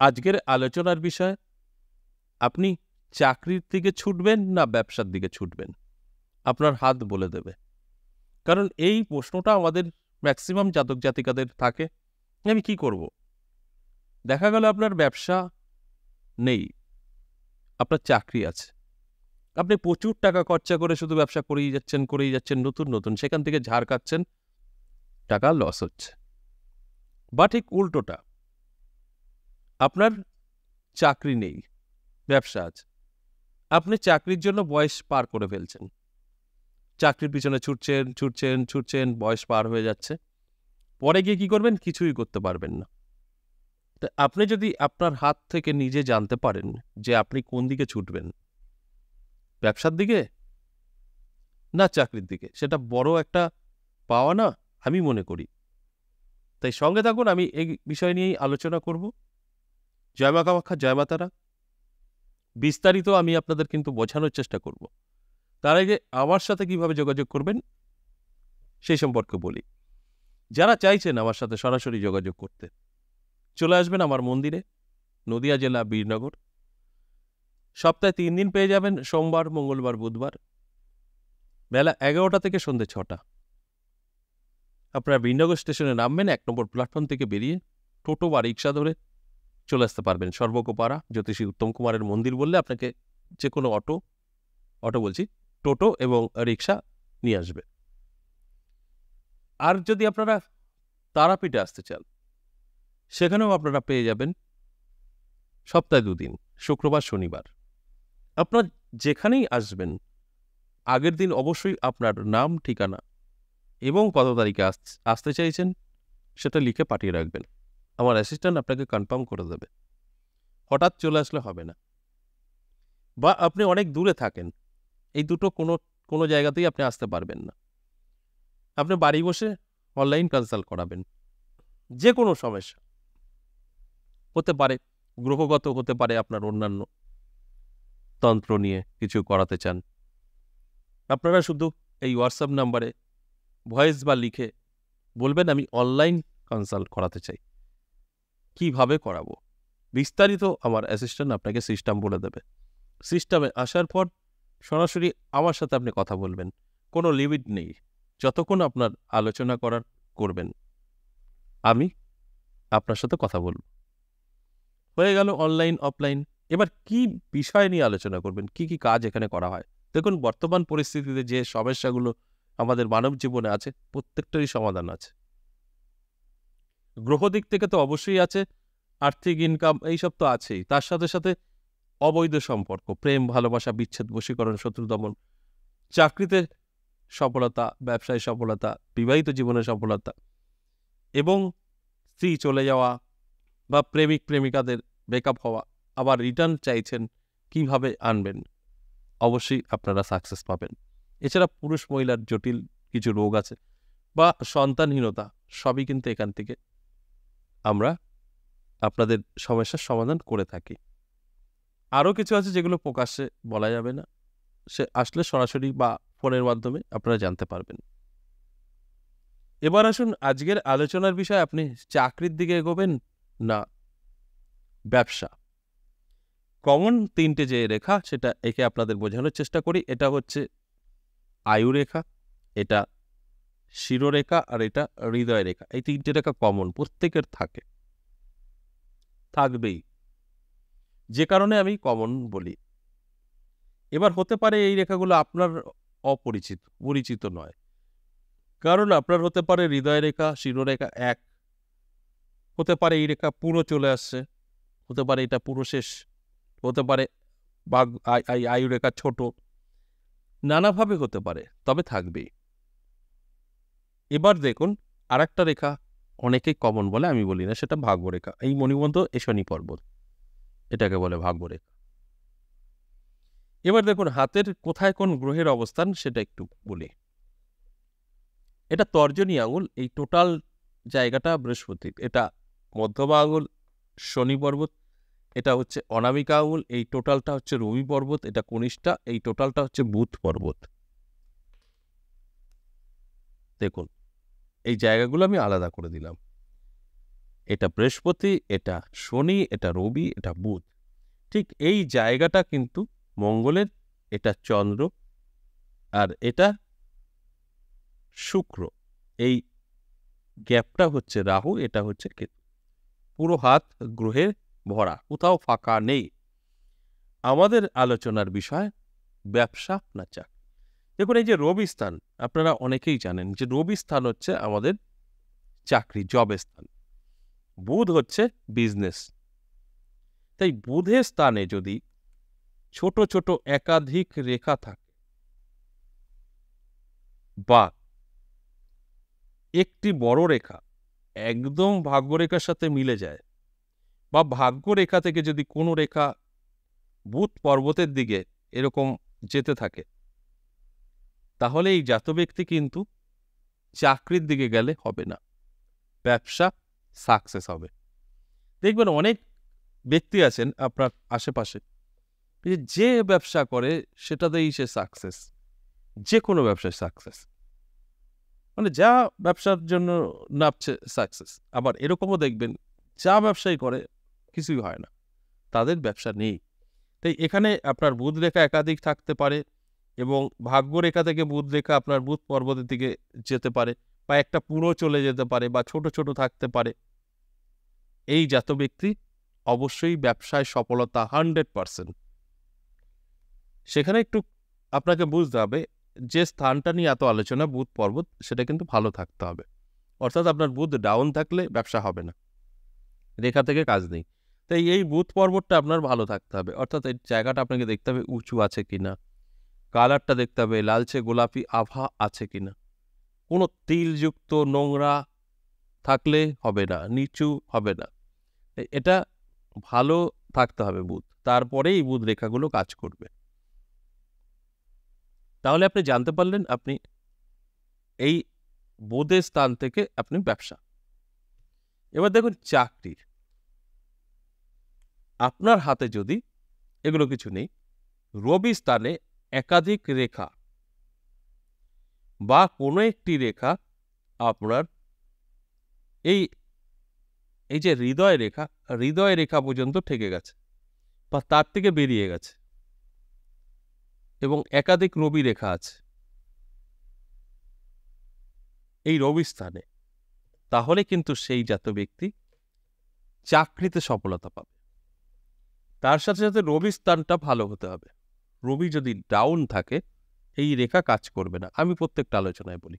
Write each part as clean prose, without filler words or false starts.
আজকের আলোচনার বিষয়, আপনি চাকরির দিকে ছুটবেন না ব্যবসার দিকে ছুটবেন? আপনার হাত বলে দেবে। কারণ এই প্রশ্নটা আমাদের ম্যাক্সিমাম জাতক জাতিকাদের থাকে, আমি কি করব? দেখা গেল আপনার ব্যবসা নেই, আপনার চাকরি আছে। আপনি প্রচুর টাকা খরচা করে শুধু ব্যবসা করেই যাচ্ছেন নতুন, নতুন। সেখান থেকে ঝাড় খাচ্ছেন, টাকা লস হচ্ছে। বা ঠিক উল্টোটা, আপনার চাকরি নেই, ব্যবসা আছে। আপনি চাকরির জন্য বয়স পার করে ফেলছেন। চাকরির পিছনে ছুটছেন, বয়স পার হয়ে যাচ্ছে। পরে গিয়ে কি করবেন? কিছুই করতে পারবেন না। তা আপনি যদি আপনার হাত থেকে নিজে জানতে পারেন যে আপনি কোন দিকে ছুটবেন, ব্যবসার দিকে না চাকরির দিকে, সেটা বড় একটা পাওয়া না? আমি মনে করি। তাই সঙ্গে থাকুন, আমি এই বিষয় নিয়েই আলোচনা করব। জয় মা কামাখ্যা, জয় মা তারা। বিস্তারিত আমি আপনাদের কিন্তু বোঝানোর চেষ্টা করব। তার আগে আমার সাথে কিভাবে যোগাযোগ করবেন সেই সম্পর্কে বলি। যারা চাইছেন আমার সাথে সরাসরি যোগাযোগ করতে, চলে আসবেন আমার মন্দিরে, নদিয়া জেলা, বীরনগর। সপ্তাহে ৩ দিন পেয়ে যাবেন, সোমবার, মঙ্গলবার, বুধবার, বেলা ১১টা থেকে সন্ধ্যে ৬টা। আপনারা বীরনগর স্টেশনে নামবেন, ১ নম্বর প্ল্যাটফর্ম থেকে বেরিয়ে টোটো বা রিক্সা ধরে চলে আসতে পারবেন সর্বকোপাড়া জ্যোতিষী উত্তম কুমারের মন্দির বললে আপনাকে যে কোনো টোটো এবং রিক্সা নিয়ে আসবে। আর যদি আপনারা তারাপীঠে আসতে চান, সেখানেও আপনারা পেয়ে যাবেন সপ্তাহে ২ দিন, শুক্রবার, শনিবার। আপনার যেখানেই আসবেন, আগের দিন অবশ্যই আপনার নাম, ঠিকানা এবং কত তারিখে আসতে চাইছেন সেটা লিখে পাঠিয়ে রাখবেন। আমার অ্যাসিস্ট্যান্ট আপনাকে কনফার্ম করে দেবে। হঠাৎ চলে আসলে হবে না। বা আপনি অনেক দূরে থাকেন, এই দুটো কোনো জায়গাতেই আপনি আসতে পারবেন না। আপনি বাড়ি বসে অনলাইন কনসাল্ট করাবেন। যে কোনো সমস্যা হতে পারে, গ্রহগত হতে পারে, আপনার অন্যান্য তন্ত্র নিয়ে কিছু করাতে চান। আপনারা শুধু এই হোয়াটসঅ্যাপ নাম্বারে ভয়েস বা লিখে বলবেন আমি অনলাইন কনসাল্ট করাতে চাই। কিভাবে করাবো? বিস্তারিত আমার অ্যাসিস্ট্যান্ট আপনাকে সিস্টেম বলে দেবে। সিস্টেমে আসার পর সরাসরি আমার সাথে আপনি কথা বলবেন। কোনো লিমিট নেই। যতক্ষণ আপনার আলোচনা করবেন, আমি আপনার সাথে কথা বলব। হয়ে গেল অনলাইন, অফলাইন। এবার কি বিষয় নিয়ে আলোচনা করবেন? কি কাজ এখানে করা হয়? দেখুন, বর্তমান পরিস্থিতিতে যে সমস্যাগুলো আমাদের মানব জীবনে আছে, প্রত্যেকটারই সমাধান আছে। গ্রহ দিক থেকে তো অবশ্যই আছে, আর্থিক ইনকাম এইসব তো আছেই। তার সাথে, সাথে অবৈধ সম্পর্ক, প্রেম, ভালোবাসা, বিচ্ছেদ, বশীকরণ, শত্রু দমন, চাকরিতে সফলতা, ব্যবসায় সফলতা, বিবাহিত জীবনে সফলতা এবং স্ত্রী চলে যাওয়া বা প্রেমিক-প্রেমিকাদের ব্রেকআপ হওয়া, আবার রিটার্ন চাইছেন, কিভাবে আনবেন? অবশ্যই আপনারা সাকসেস পাবেন। এছাড়া পুরুষ-মহিলার জটিল কিছু রোগ আছে বা সন্তানহীনতা, সবই কিন্তু এখান থেকে আমরা আপনাদের সমস্যার সমাধান করে থাকি। আরও কিছু আছে যেগুলো প্রকাশ্যে বলা যাবে না। সে আসলে সরাসরি বা ফোনের মাধ্যমে আপনারা জানতে পারবেন। এবার আসুন, আজকের আলোচনার বিষয়, আপনি চাকরির দিকে এগোবেন না ব্যবসা। কমন ৩টে যে রেখা, সেটা একে আপনাদের বোঝানোর চেষ্টা করি। এটা হচ্ছে আয়ুরেখা, এটা শিরোরেখা, আর এটা হৃদয় রেখা। এই ৩টে রেখা কমন, প্রত্যেকের থাকবেই। যে কারণে আমি কমন বলি। এবার হতে পারে এই রেখাগুলো আপনার পরিচিত নয়। কারণ আপনার হতে পারে হৃদয় রেখা, শিরোরেখা এক, হতে পারে এই রেখা পুরো চলে আসছে, হতে পারে এটা পুরো শেষ, হতে পারে আয়ুরেখা ছোট, নানাভাবে হতে পারে, তবে থাকবেই। এবার দেখুন, আরেকটা রেখা অনেকেই কমন বলে, আমি বলি না, সেটা ভাগ্যরেখা। এই মণিবন্ত এশনি পর্বত, এটাকে বলে ভাগ্যরেখা। এবার দেখুন, হাতের কোথায় কোন গ্রহের অবস্থান সেটা একটু বলি। এটা তর্জনী আঙুল, এই টোটাল জায়গাটা বৃহস্পতির। এটা মধ্যমা আঙুল শনি পর্বত, এটা হচ্ছে অনামিকা আঙুল, এই টোটালটা হচ্ছে রবি পর্বত, এটা কনিষ্ঠা, এই টোটালটা হচ্ছে বুধ পর্বত। দেখুন, এই জায়গাগুলো আমি আলাদা করে দিলাম। এটা বৃহস্পতি, এটা শনি, এটা রবি, এটা বুধ। ঠিক এই জায়গাটা কিন্তু মঙ্গলের, এটা চন্দ্র, আর এটা শুক্র। এই গ্যাপটা হচ্ছে রাহু, এটা হচ্ছে কেতু। পুরো হাত গ্রহের ভরা, কোথাও ফাঁকা নেই। আমাদের আলোচনার বিষয় ব্যবসা না চাকরি। দেখুন, এই যে রবি স্থান, আপনারা অনেকেই জানেন যে রবি স্থান হচ্ছে আমাদের চাকরি, জবের স্থান। বুধ হচ্ছে বিজনেস। তাই বুধের স্থানে যদি ছোট ছোট একাধিক রেখা থাকে বা একটি বড় রেখা একদম ভাগ্যরেখার সাথে মিলে যায়, বা ভাগ্যরেখা থেকে যদি কোনো রেখা বুধ পর্বতের দিকে এরকম যেতে থাকে, তাহলে এই জাত ব্যক্তি কিন্তু চাকরির দিকে গেলে হবে না, ব্যবসা সাকসেস হবে। দেখবেন অনেক ব্যক্তি আছেন আপনার আশেপাশে, যে ব্যবসা করে সেটাতেই সে সাকসেস, যে কোনো ব্যবসায় সাকসেস, মানে যা ব্যবসার জন্য নামছে সাকসেস। আবার এরকমও দেখবেন যা ব্যবসায়ী করে কিছুই হয় না, তাদের ব্যবসা নেই। তাই এখানে আপনার বুধ রেখা একাধিক থাকতে পারে, এবং ভাগ্যরেখা থেকে বুধ রেখা আপনার বুধ পর্বতের দিকে যেতে পারে, বা একটা পুরো চলে যেতে পারে, বা ছোট ছোট থাকতে পারে। এই জাত ব্যক্তি অবশ্যই ব্যবসায় সফলতা 100%। সেখানে একটু আপনাকে বুঝতে হবে, যে স্থানটা নিয়ে এত আলোচনা বুধ পর্বত, সেটা কিন্তু ভালো থাকতে হবে। অর্থাৎ আপনার বুধ ডাউন থাকলে ব্যবসা হবে না, রেখা থেকে কাজ নেই। তাই এই বুধ পর্বতটা আপনার ভালো থাকতে হবে, অর্থাৎ এই জায়গাটা আপনাকে দেখতে হবে উঁচু আছে কিনা, কালারটা দেখতে হবে লালচে গোলাপি আভা আছে কিনা, কোনো তিলযুক্ত নোংরা থাকলে হবে না, নিচু হবে না। এটা ভালো থাকতে হবে বুধ, তারপরেই বুধ রেখাগুলো কাজ করবে। তাহলে আপনি জানতে পারলেন আপনি এই বুধের স্থান থেকে আপনি ব্যবসা। এবার দেখুন চাকরি, আপনার হাতে যদি এগুলো কিছু নেই, রবি স্থানে একাধিক রেখা বা কোনো একটি রেখা আপনার এই এই যে হৃদয় রেখা পর্যন্ত ঠেকে গেছে বা তার থেকে বেরিয়ে গেছে, এবং একাধিক রবি রেখা আছে এই রবি স্থানে, তাহলে কিন্তু সেই জাত ব্যক্তি চাকরিতে সফলতা পাবে। তার সাথে সাথে রবি স্থানটা ভালো হতে হবে। রবি যদি ডাউন থাকে, এই রেখা কাজ করবে না। আমি প্রত্যেকটা আলোচনায় বলি,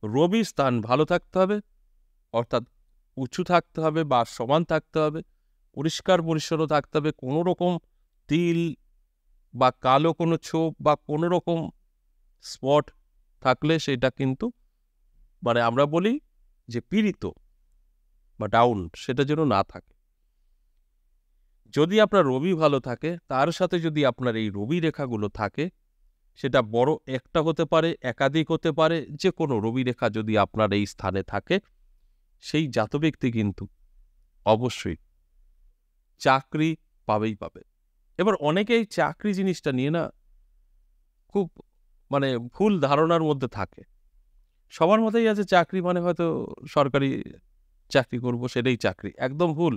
রবি স্থান ভালো থাকতে হবে, অর্থাৎ উঁচু থাকতে হবে বা সমান থাকতে হবে, পরিষ্কার পরিচ্ছন্ন থাকতে হবে। কোনো রকম তিল বা কালো কোনো ছোপ বা কোনো রকম স্পট থাকলে সেটা কিন্তু, মানে আমরা বলি যে পীড়িত বা ডাউন, সেটা যেন না থাকে। যদি আপনার রবি ভালো থাকে, তার সাথে যদি আপনার এই রবি রেখাগুলো থাকে, সেটা বড় একটা হতে পারে, একাধিক হতে পারে, যে কোনো রবি রেখা যদি আপনার এই স্থানে থাকে, সেই জাত ব্যক্তি কিন্তু অবশ্যই চাকরি পাবেই পাবে। এবার অনেকেই চাকরি জিনিসটা নিয়ে না খুব মানে ভুল ধারণার মধ্যে থাকে। সবার মতেই আছে চাকরি মানে হয়তো সরকারি চাকরি করব, সেটাই চাকরি। একদম ভুল।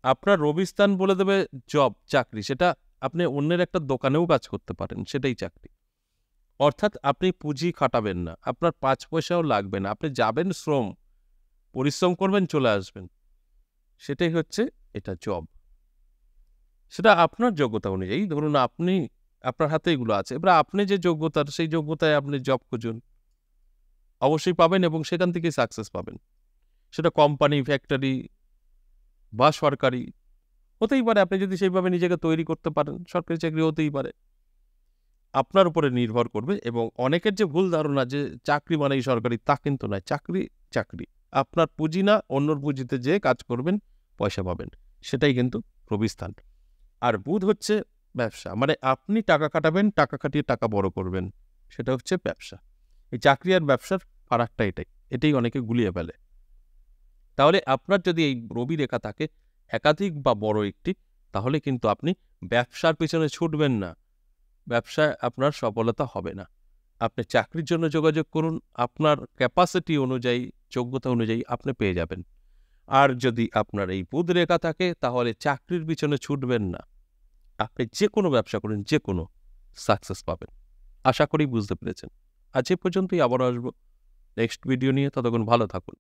আপনার রবি স্থান বলে দেবে জব, চাকরি, সেটা আপনি অন্যের একটা দোকানেও কাজ করতে পারেন, সেটাই চাকরি। অর্থাৎ আপনি পুঁজি খাটাবেন না, আপনার 5 পয়সাও লাগবে না, আপনি যাবেন, শ্রম পরিশ্রম করবেন, চলে আসবেন, সেটাই হচ্ছে এটা জব। সেটা আপনার যোগ্যতা অনুযায়ী। ধরুন আপনি, আপনার হাতে এগুলো আছে, এবার আপনি যে যোগ্যতার, সেই যোগ্যতায় আপনি জব খুঁজুন, অবশ্যই পাবেন, এবং সেখান থেকেই সাকসেস পাবেন। সেটা কোম্পানি, ফ্যাক্টরি বা সরকারি হতেই পারে। আপনি যদি সেইভাবে নিজেকে তৈরি করতে পারেন, সরকারি চাকরি হতেই পারে। আপনার উপরে নির্ভর করবে। এবং অনেকের যে ভুল ধারণা যে চাকরি মানেই সরকারি, তা কিন্তু নয়। চাকরি চাকরি, আপনার পুঁজি না, অন্যর পুঁজিতে যে কাজ করবেন, পয়সা পাবেন, সেটাই কিন্তু রবি স্থান। আর বুধ হচ্ছে ব্যবসা, মানে আপনি টাকা খাটাবেন, টাকা খাটিয়ে টাকা বড় করবেন, সেটা হচ্ছে ব্যবসা। এই চাকরি আর ব্যবসার ফারাকটা এটাই অনেকে গুলিয়ে ফেলে। তাহলে আপনার যদি এই রবি রেখা থাকে একাধিক বা বড় একটি, তাহলে কিন্তু আপনি ব্যবসার পিছনে ছুটবেন না, ব্যবসায় আপনার সফলতা হবে না। আপনি চাকরির জন্য যোগাযোগ করুন, আপনার ক্যাপাসিটি অনুযায়ী, যোগ্যতা অনুযায়ী আপনি পেয়ে যাবেন। আর যদি আপনার এই বুধ রেখা থাকে তাহলে চাকরির পিছনে ছুটবেন না, আপনি যে কোনো ব্যবসা করুন, যে কোনো সাকসেস পাবেন। আশা করি বুঝতে পেরেছেন। আজ এ পর্যন্তই, আবারও আসবো নেক্সট ভিডিও নিয়ে। ততক্ষণ ভালো থাকুন।